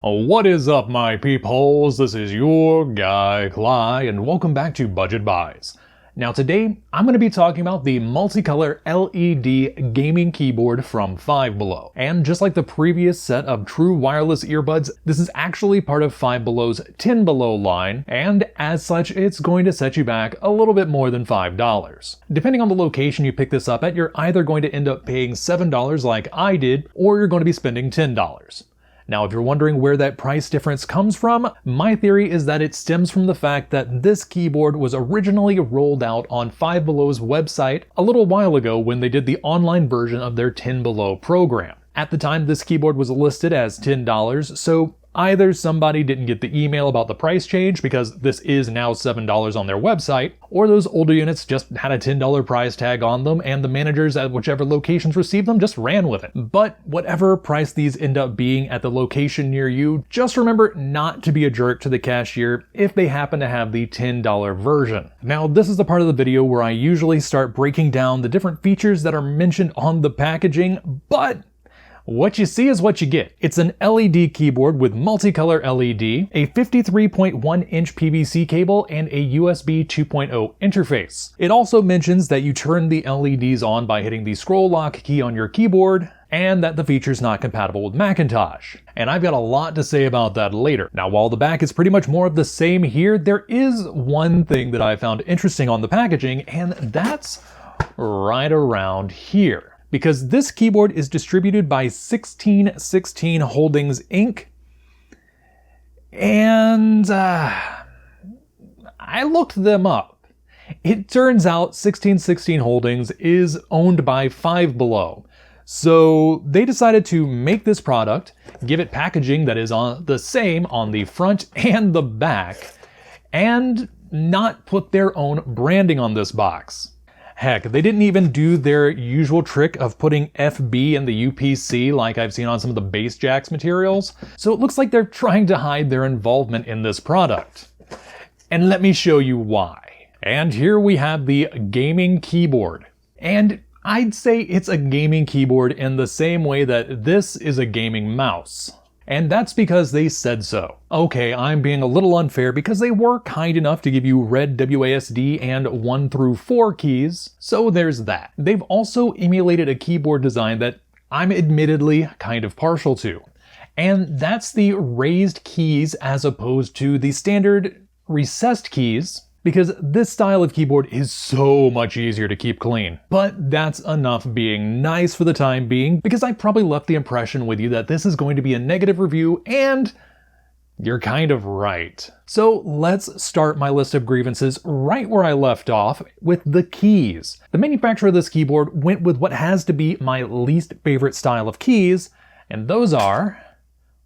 What is up, my peepholes? This is your guy, Cly, and welcome back to Budget Buys. Now today, I'm going to be talking about the multicolor LED gaming keyboard from Five Below. And just like the previous set of true wireless earbuds, this is actually part of Five Below's 10 Below line, and as such, it's going to set you back a little bit more than $5. Depending on the location you pick this up at, you're either going to end up paying $7 like I did, or you're going to be spending $10. Now, if you're wondering where that price difference comes from, my theory is that it stems from the fact that this keyboard was originally rolled out on Five Below's website a little while ago when they did the online version of their 10 Below program. At the time, this keyboard was listed as $10, so either somebody didn't get the email about the price change because this is now $7 on their website, or those older units just had a $10 price tag on them and the managers at whichever locations received them just ran with it. But whatever price these end up being at the location near you, just remember not to be a jerk to the cashier if they happen to have the $10 version. Now, this is the part of the video where I usually start breaking down the different features that are mentioned on the packaging, but what you see is what you get. It's an LED keyboard with multicolor LED, a 53.1-inch PVC cable, and a USB 2.0 interface. It also mentions that you turn the LEDs on by hitting the scroll lock key on your keyboard, and that the feature's not compatible with Macintosh. And I've got a lot to say about that later. Now, while the back is pretty much more of the same here, there is one thing that I found interesting on the packaging, and that's right around here. Because this keyboard is distributed by 1616 Holdings Inc. And I looked them up. It turns out 1616 Holdings is owned by Five Below. So they decided to make this product, give it packaging that is the same on the front and the back, and not put their own branding on this box. Heck, they didn't even do their usual trick of putting FB in the UPC like I've seen on some of the Bassjacks materials, so it looks like they're trying to hide their involvement in this product. And let me show you why. And here we have the gaming keyboard. And I'd say it's a gaming keyboard in the same way that this is a gaming mouse. And that's because they said so. Okay, I'm being a little unfair because they were kind enough to give you red WASD and 1 through 4 keys, so there's that. They've also emulated a keyboard design that I'm admittedly kind of partial to. And that's the raised keys as opposed to the standard recessed keys, because this style of keyboard is so much easier to keep clean. But that's enough being nice for the time being, because I probably left the impression with you that this is going to be a negative review, and you're kind of right. So let's start my list of grievances right where I left off, with the keys. The manufacturer of this keyboard went with what has to be my least favorite style of keys, and those are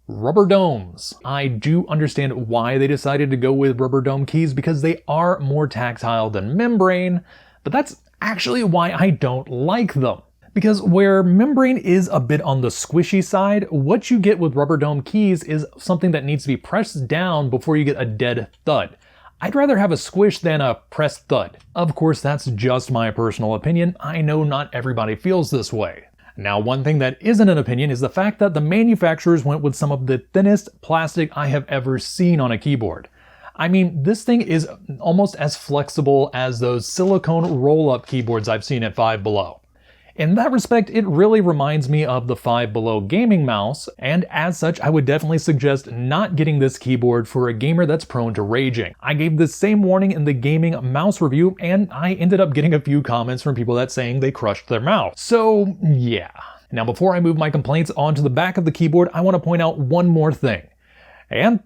rubber domes. I do understand why they decided to go with rubber dome keys because they are more tactile than membrane, but that's actually why I don't like them. Because where membrane is a bit on the squishy side, what you get with rubber dome keys is something that needs to be pressed down before you get a dead thud. I'd rather have a squish than a pressed thud. Of course, that's just my personal opinion. I know not everybody feels this way. Now, one thing that isn't an opinion is the fact that the manufacturers went with some of the thinnest plastic I have ever seen on a keyboard. I mean, this thing is almost as flexible as those silicone roll-up keyboards I've seen at Five Below. In that respect, it really reminds me of the Five Below gaming mouse, and as such, I would definitely suggest not getting this keyboard for a gamer that's prone to raging. I gave the same warning in the gaming mouse review, and I ended up getting a few comments from people that saying they crushed their mouse. So, yeah. Now, before I move my complaints onto the back of the keyboard, I want to point out one more thing. And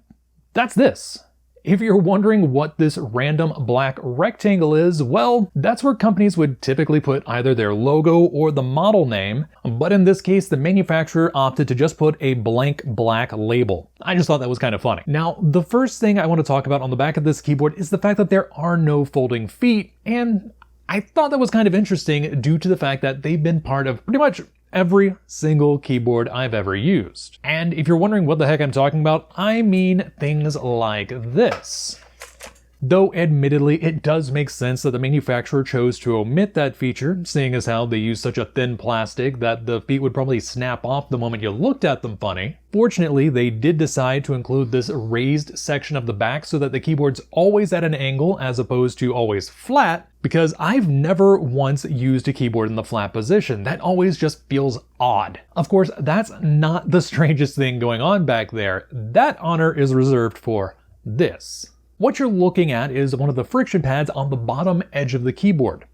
that's this. If you're wondering what this random black rectangle is, well, that's where companies would typically put either their logo or the model name, but in this case, the manufacturer opted to just put a blank black label. I just thought that was kind of funny. Now, the first thing I want to talk about on the back of this keyboard is the fact that there are no folding feet, and I thought that was kind of interesting due to the fact that they've been part of pretty much every single keyboard I've ever used. And if you're wondering what the heck I'm talking about, I mean things like this. Though admittedly, it does make sense that the manufacturer chose to omit that feature, seeing as how they use such a thin plastic that the feet would probably snap off the moment you looked at them funny. Fortunately, they did decide to include this raised section of the back so that the keyboard's always at an angle as opposed to always flat, because I've never once used a keyboard in the flat position. That always just feels odd. Of course, that's not the strangest thing going on back there. That honor is reserved for this. What you're looking at is one of the friction pads on the bottom edge of the keyboard.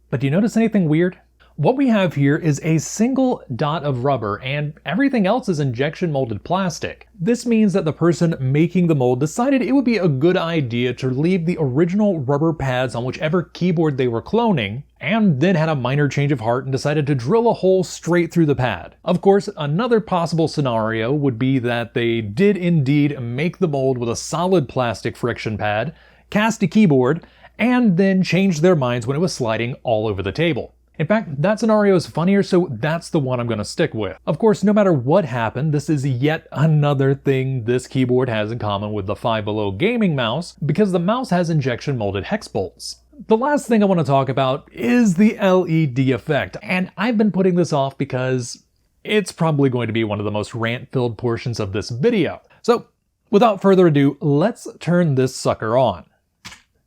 But do you notice anything weird? What we have here is a single dot of rubber and everything else is injection molded plastic. This means that the person making the mold decided it would be a good idea to leave the original rubber pads on whichever keyboard they were cloning, and then had a minor change of heart and decided to drill a hole straight through the pad. Of course, another possible scenario would be that they did indeed make the mold with a solid plastic friction pad, cast a keyboard, and then changed their minds when it was sliding all over the table. In fact, that scenario is funnier, so that's the one I'm going to stick with. Of course, no matter what happened, this is yet another thing this keyboard has in common with the Five Below gaming mouse, because the mouse has injection molded hex bolts. The last thing I want to talk about is the LED effect, and I've been putting this off because it's probably going to be one of the most rant-filled portions of this video. So, without further ado, let's turn this sucker on.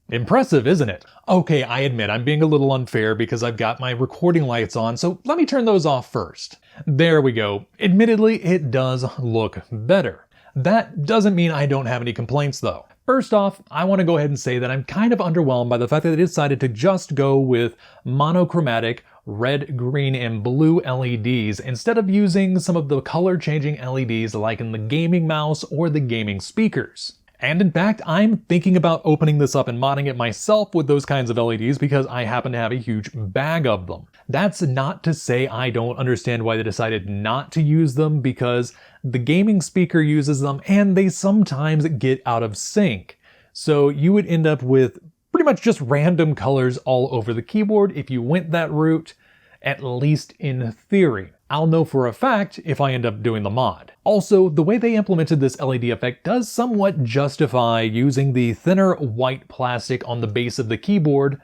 Impressive, isn't it? Okay, I admit I'm being a little unfair because I've got my recording lights on, so let me turn those off first. There we go. Admittedly, it does look better. That doesn't mean I don't have any complaints though. First off, I want to go ahead and say that I'm kind of underwhelmed by the fact that they decided to just go with monochromatic red, green, and blue LEDs instead of using some of the color-changing LEDs like in the gaming mouse or the gaming speakers. And in fact, I'm thinking about opening this up and modding it myself with those kinds of LEDs because I happen to have a huge bag of them. That's not to say I don't understand why they decided not to use them, because the gaming speaker uses them and they sometimes get out of sync. So you would end up with pretty much just random colors all over the keyboard if you went that route, at least in theory. I'll know for a fact if I end up doing the mod. Also, the way they implemented this LED effect does somewhat justify using the thinner white plastic on the base of the keyboard,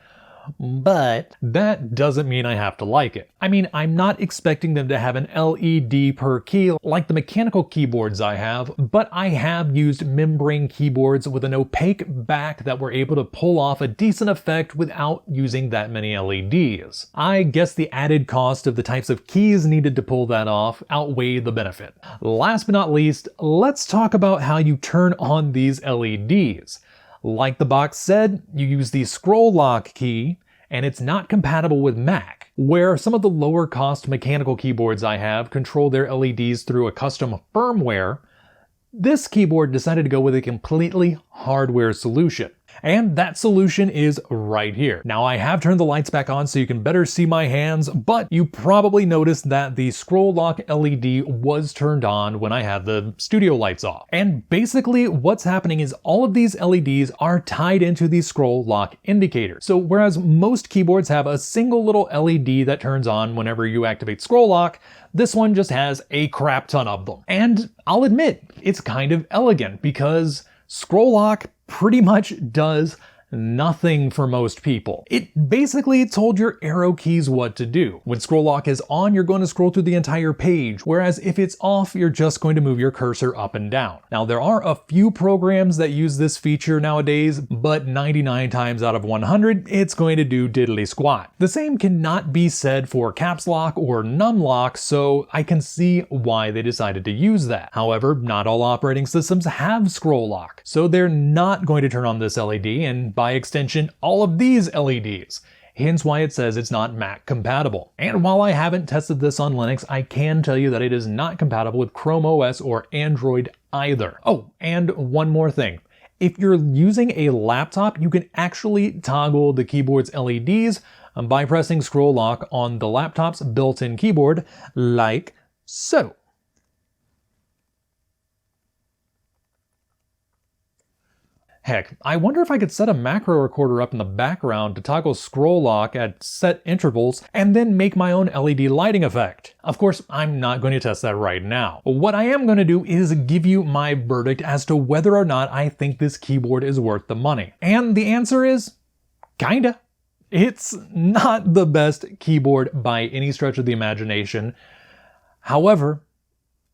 but that doesn't mean I have to like it. I mean, I'm not expecting them to have an LED per key like the mechanical keyboards I have, but I have used membrane keyboards with an opaque back that were able to pull off a decent effect without using that many LEDs. I guess the added cost of the types of keys needed to pull that off outweighed the benefit. Last but not least, let's talk about how you turn on these LEDs. Like the box said, you use the scroll lock key, and it's not compatible with Mac, where some of the lower cost mechanical keyboards I have control their LEDs through a custom firmware. This keyboard decided to go with a completely hardware solution. And that solution is right here. Now I have turned the lights back on so you can better see my hands, but you probably noticed that the scroll lock LED was turned on when I had the studio lights off. And basically what's happening is all of these LEDs are tied into the scroll lock indicator. So whereas most keyboards have a single little LED that turns on whenever you activate scroll lock, this one just has a crap ton of them. And I'll admit, it's kind of elegant because scroll lock pretty much does nothing for most people. It basically told your arrow keys what to do. When scroll lock is on, you're going to scroll through the entire page, whereas if it's off, you're just going to move your cursor up and down. Now, there are a few programs that use this feature nowadays, but 99 times out of 100, it's going to do diddly squat. The same cannot be said for caps lock or num lock, so I can see why they decided to use that. However, not all operating systems have scroll lock, so they're not going to turn on this LED, and by extension, all of these LEDs. Hence why it says it's not Mac compatible. And while I haven't tested this on Linux, I can tell you that it is not compatible with Chrome OS or Android either. Oh, and one more thing. If you're using a laptop, you can actually toggle the keyboard's LEDs by pressing scroll lock on the laptop's built-in keyboard, like so. Heck, I wonder if I could set a macro recorder up in the background to toggle scroll lock at set intervals and then make my own LED lighting effect. Of course, I'm not going to test that right now. What I am going to do is give you my verdict as to whether or not I think this keyboard is worth the money. And the answer is, kinda. It's not the best keyboard by any stretch of the imagination. However,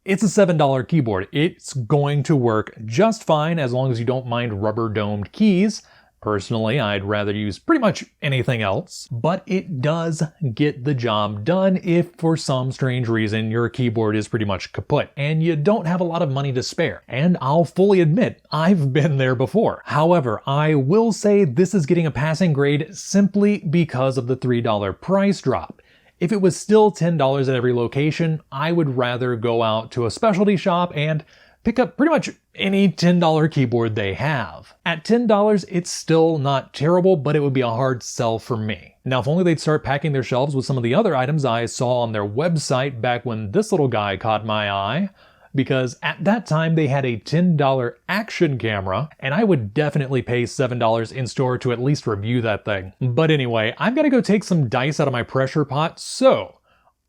it's a $7 keyboard. It's going to work just fine as long as you don't mind rubber-domed keys. Personally, I'd rather use pretty much anything else, but it does get the job done if for some strange reason your keyboard is pretty much kaput and you don't have a lot of money to spare. And I'll fully admit, I've been there before. However, I will say this is getting a passing grade simply because of the $3 price drop. If it was still $10 at every location, I would rather go out to a specialty shop and pick up pretty much any $10 keyboard they have. At $10, it's still not terrible, but it would be a hard sell for me. Now, if only they'd start packing their shelves with some of the other items I saw on their website back when this little guy caught my eye, because at that time they had a $10 action camera, and I would definitely pay $7 in store to at least review that thing. But anyway, I've got to go take some dice out of my pressure pot, so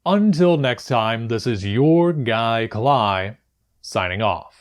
until next time, this is your guy Kalai, signing off.